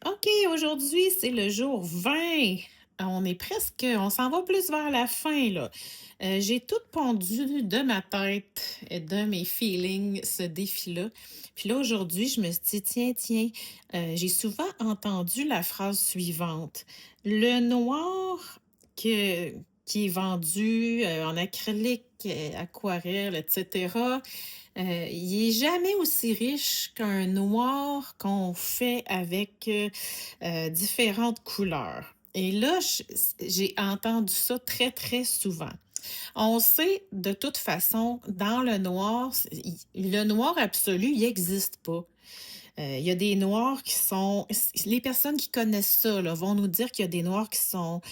OK, aujourd'hui, c'est le jour 20. On s'en va plus vers la fin, là. J'ai tout pondu de ma tête et de mes feelings, ce défi-là. Puis là, aujourd'hui, je me suis dit, tiens, j'ai souvent entendu la phrase suivante. Le noir que, qui est vendu en acrylique, aquarelle, etc., il est jamais aussi riche qu'un noir qu'on fait avec, différentes couleurs. Et là, j'ai entendu ça très, très souvent. On sait de toute façon, dans le noir, le noir absolu, il n'existe pas. Il y a des noirs qui sont les personnes qui connaissent ça là, vont nous dire qu'il y a des noirs qui sont,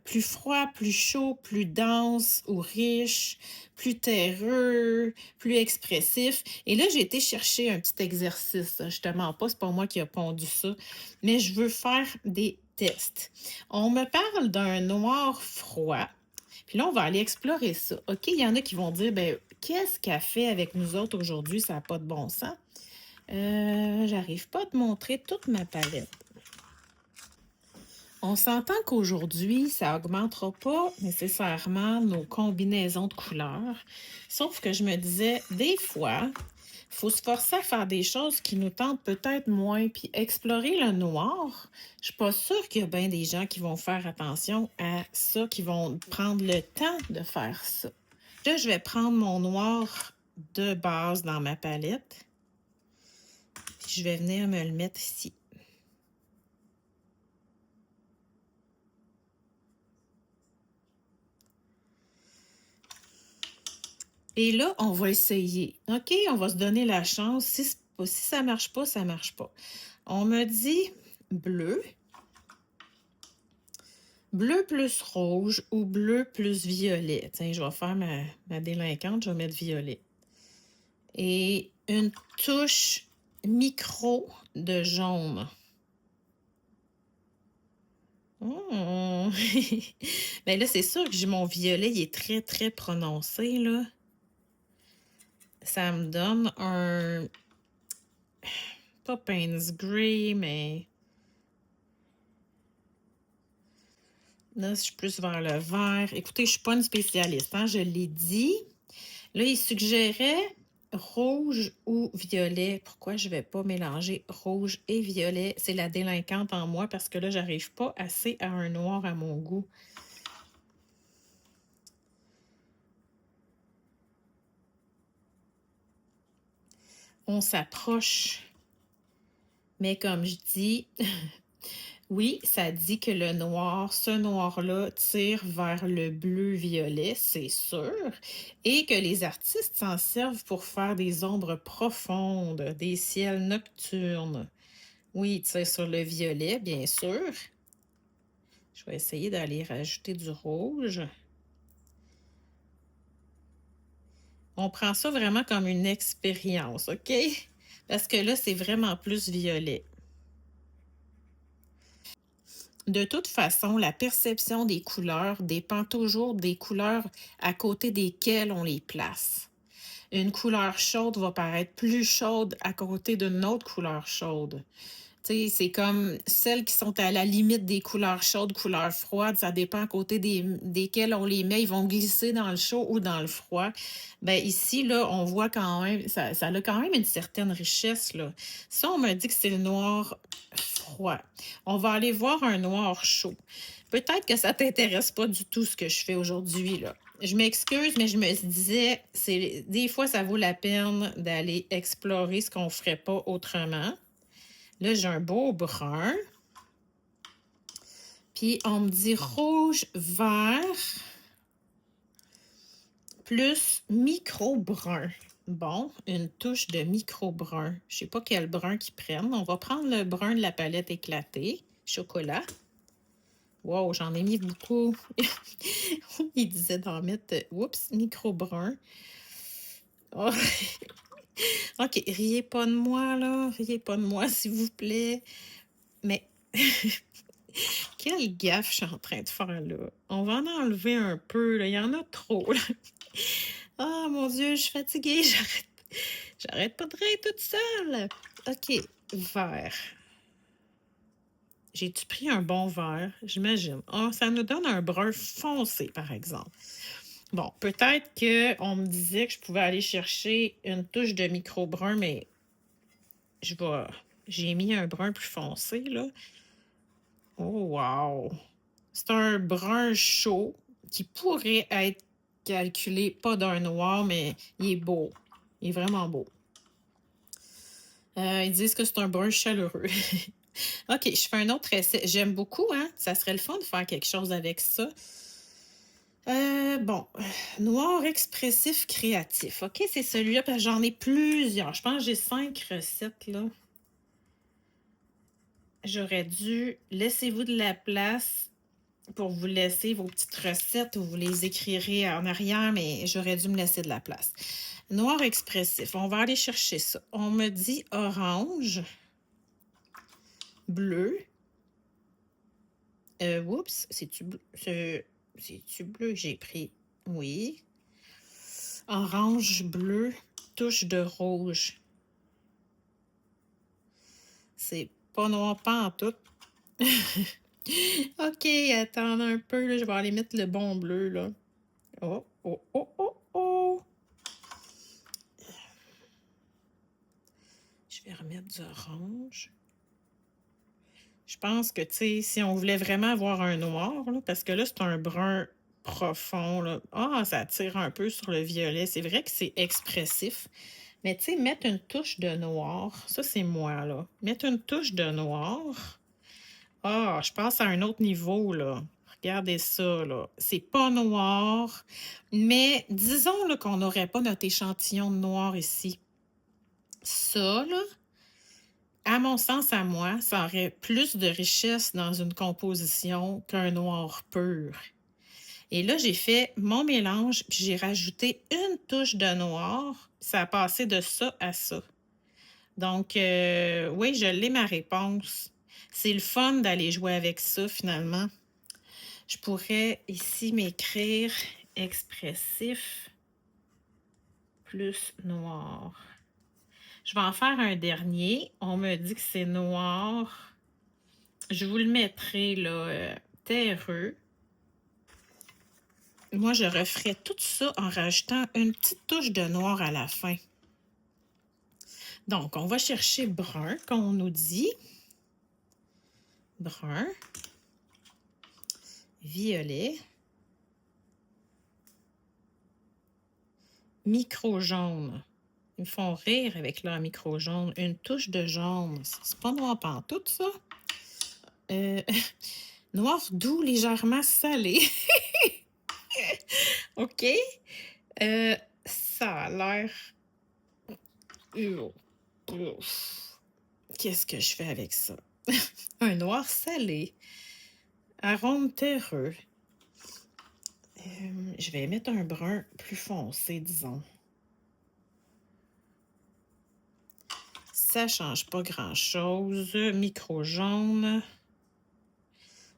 plus froids, plus chauds, plus denses ou riches, plus terreux, plus expressifs et là, j'ai été chercher un petit exercice, justement pas, c'est pas moi qui a pondu ça, mais je veux faire des tests. On me parle d'un noir froid, puis là, on va aller explorer ça. OK, il y en a qui vont dire: «Ben, qu'est-ce qu'elle fait avec nous autres aujourd'hui? Ça a pas de bon sens». J'arrive pas à te montrer toute ma palette. On s'entend qu'aujourd'hui, ça augmentera pas nécessairement nos combinaisons de couleurs. Sauf que je me disais, des fois, il faut se forcer à faire des choses qui nous tentent peut-être moins. Puis explorer le noir, je suis pas sûre qu'il y a bien des gens qui vont faire attention à ça, qui vont prendre le temps de faire ça. Là, je vais prendre mon noir de base dans ma palette. Puis je vais venir me le mettre ici. Et là, on va essayer. OK, on va se donner la chance. Si ça marche pas, ça marche pas. On me dit bleu, bleu plus rouge ou bleu plus violet. Tiens, je vais faire ma délinquante, je vais mettre violet. Et une touche micro de jaune. Oh! Ben là, c'est sûr que mon violet, il est très, très prononcé, là. Ça me donne un... Pas Payne's Gray, mais... Là, je suis plus vers le vert. Écoutez, je suis pas une spécialiste, hein, je l'ai dit. Là, il suggérait rouge ou violet. Pourquoi je vais pas mélanger rouge et violet? C'est la délinquante en moi parce que là, j'arrive pas assez à un noir à mon goût. On s'approche. Mais comme je dis, oui, ça dit que le noir, ce noir-là, tire vers le bleu-violet, c'est sûr, et que les artistes s'en servent pour faire des ombres profondes, des ciels nocturnes. Oui, il tire sur le violet, bien sûr. Je vais essayer d'aller rajouter du rouge. On prend ça vraiment comme une expérience, OK? Parce que là, c'est vraiment plus violet. De toute façon, la perception des couleurs dépend toujours des couleurs à côté desquelles on les place. Une couleur chaude va paraître plus chaude à côté d'une autre couleur chaude. Tu sais, c'est comme celles qui sont à la limite des couleurs chaudes, couleurs froides, ça dépend à côté desquelles on les met, ils vont glisser dans le chaud ou dans le froid. Ben ici, là, on voit quand même, ça a quand même une certaine richesse, là. Ça, on me dit que c'est le noir froid. On va aller voir un noir chaud. Peut-être que ça t'intéresse pas du tout ce que je fais aujourd'hui, là. Je m'excuse, mais je me disais, des fois, ça vaut la peine d'aller explorer ce qu'on ferait pas autrement. Là, j'ai un beau brun. Puis, on me dit rouge, vert, plus micro-brun. Bon, une touche de micro-brun. Je sais pas quel brun qu'ils prennent. On va prendre le brun de la palette éclatée, chocolat. Wow, j'en ai mis beaucoup. Il disait d'en mettre, oups, micro-brun. Oh. OK, riez pas de moi, là. Riez pas de moi, s'il vous plaît. Mais quelle gaffe je suis en train de faire là. On va en enlever un peu, là. Il y en a trop, là. Ah, mon Dieu, je suis fatiguée. J'arrête pas de rire toute seule. OK, vert. J'ai-tu pris un bon vert? J'imagine. Ah, ça nous donne un brun foncé, par exemple. Bon, peut-être qu'on me disait que je pouvais aller chercher une touche de micro-brun, mais je vais... J'ai mis un brun plus foncé, là. Oh, wow! C'est un brun chaud qui pourrait être calculé pas d'un noir, mais il est beau. Il est vraiment beau. Ils disent que c'est un brun chaleureux. OK, je fais un autre essai. J'aime beaucoup, hein? Ça serait le fun de faire quelque chose avec ça. Bon, noir expressif créatif. OK, c'est celui-là parce que j'en ai plusieurs. Je pense que j'ai 5 recettes, là. J'aurais dû laissez-vous de la place pour vous laisser vos petites recettes ou vous les écrirez en arrière, mais j'aurais dû me laisser de la place. Noir expressif, on va aller chercher ça. On me dit orange, bleu. Oups, c'est-tu bleu? C'est-tu bleu que j'ai pris? Oui. Orange, bleu, touche de rouge. C'est pas noir pas en tout. OK, attends un peu, là, je vais aller mettre le bon bleu, là. Oh, oh, oh, oh, oh! Je vais remettre du orange. Je pense que, tu sais, si on voulait vraiment avoir un noir, là, parce que là, c'est un brun profond, là. Ah, ça tire un peu sur le violet. C'est vrai que c'est expressif. Mais, tu sais, mettre une touche de noir, ça, c'est moi, là. Mettre une touche de noir. Ah, je passe à un autre niveau, là. Regardez ça, là. C'est pas noir, mais disons là, qu'on n'aurait pas notre échantillon de noir ici. Ça, là, à mon sens, à moi, ça aurait plus de richesse dans une composition qu'un noir pur. Et là, j'ai fait mon mélange, puis j'ai rajouté une touche de noir. Ça a passé de ça à ça. Donc, oui, je l'ai ma réponse. C'est le fun d'aller jouer avec ça, finalement. Je pourrais ici m'écrire expressif plus noir. Je vais en faire un dernier. On me dit que c'est noir. Je vous le mettrai, là, terreux. Moi, je referais tout ça en rajoutant une petite touche de noir à la fin. Donc, on va chercher brun, qu'on nous dit. Brun. Violet. Micro-jaune. Ils me font rire avec leur micro-jaune. Une touche de jaune. C'est pas noir pantoute, ça? Noir doux, légèrement salé. OK. Ça a l'air... Qu'est-ce que je fais avec ça? Un noir salé. Arôme terreux. Je vais mettre un brun plus foncé, disons. Ça change pas grand-chose. Micro-jaune.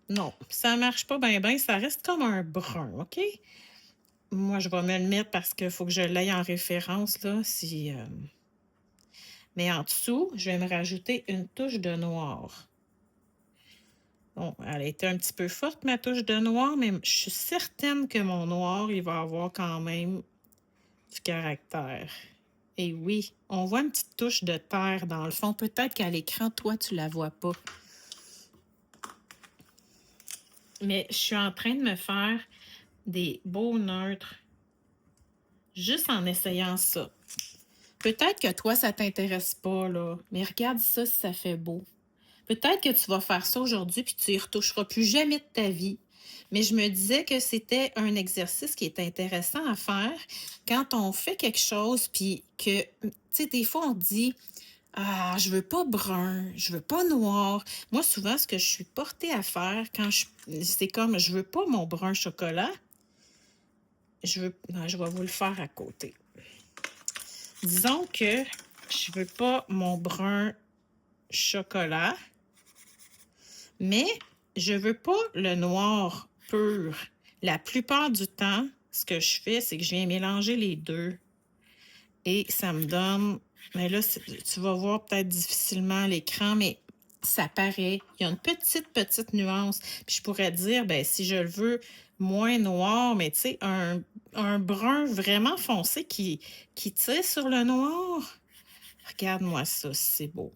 Non, ça marche pas bien, ça reste comme un brun, OK? Moi, je vais me le mettre parce qu'il faut que je l'aille en référence, là, si... Mais en dessous, je vais me rajouter une touche de noir. Bon, elle a été un petit peu forte, ma touche de noir, mais je suis certaine que mon noir, il va avoir quand même du caractère. Et oui, on voit une petite touche de terre dans le fond. Peut-être qu'à l'écran, toi, tu la vois pas. Mais je suis en train de me faire des beaux neutres juste en essayant ça. Peut-être que toi, ça t'intéresse pas, là. Mais regarde ça si ça fait beau. Peut-être que tu vas faire ça aujourd'hui puis tu y retoucheras plus jamais de ta vie. Mais je me disais que c'était un exercice qui est intéressant à faire quand on fait quelque chose puis que, tu sais, des fois on dit ah, je veux pas brun, je veux pas noir. Moi, souvent, ce que je suis portée à faire c'est comme je veux pas mon brun chocolat. Non, je vais vous le faire à côté. Disons que je veux pas mon brun chocolat, mais je veux pas le noir pur. La plupart du temps, ce que je fais, c'est que je viens mélanger les deux. Et ça me donne... Mais là, tu vas voir peut-être difficilement à l'écran, mais ça paraît. Il y a une petite nuance. Puis je pourrais dire, ben, si je le veux moins noir, mais tu sais, un brun vraiment foncé qui tire sur le noir. Regarde-moi ça, c'est beau.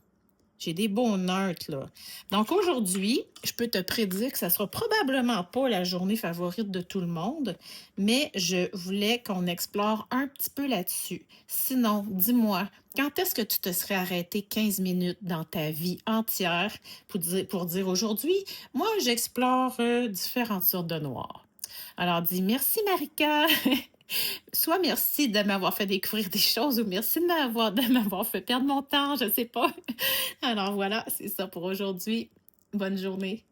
J'ai des beaux neutres, là. Donc aujourd'hui, je peux te prédire que ça sera probablement pas la journée favorite de tout le monde, mais je voulais qu'on explore un petit peu là-dessus. Sinon, dis-moi, quand est-ce que tu te serais arrêté 15 minutes dans ta vie entière pour dire aujourd'hui, moi, j'explore différentes sortes de noir. Alors dis merci, Marika. Soit merci de m'avoir fait découvrir des choses ou merci de m'avoir fait perdre mon temps, je sais pas. Alors voilà, c'est ça pour aujourd'hui. Bonne journée.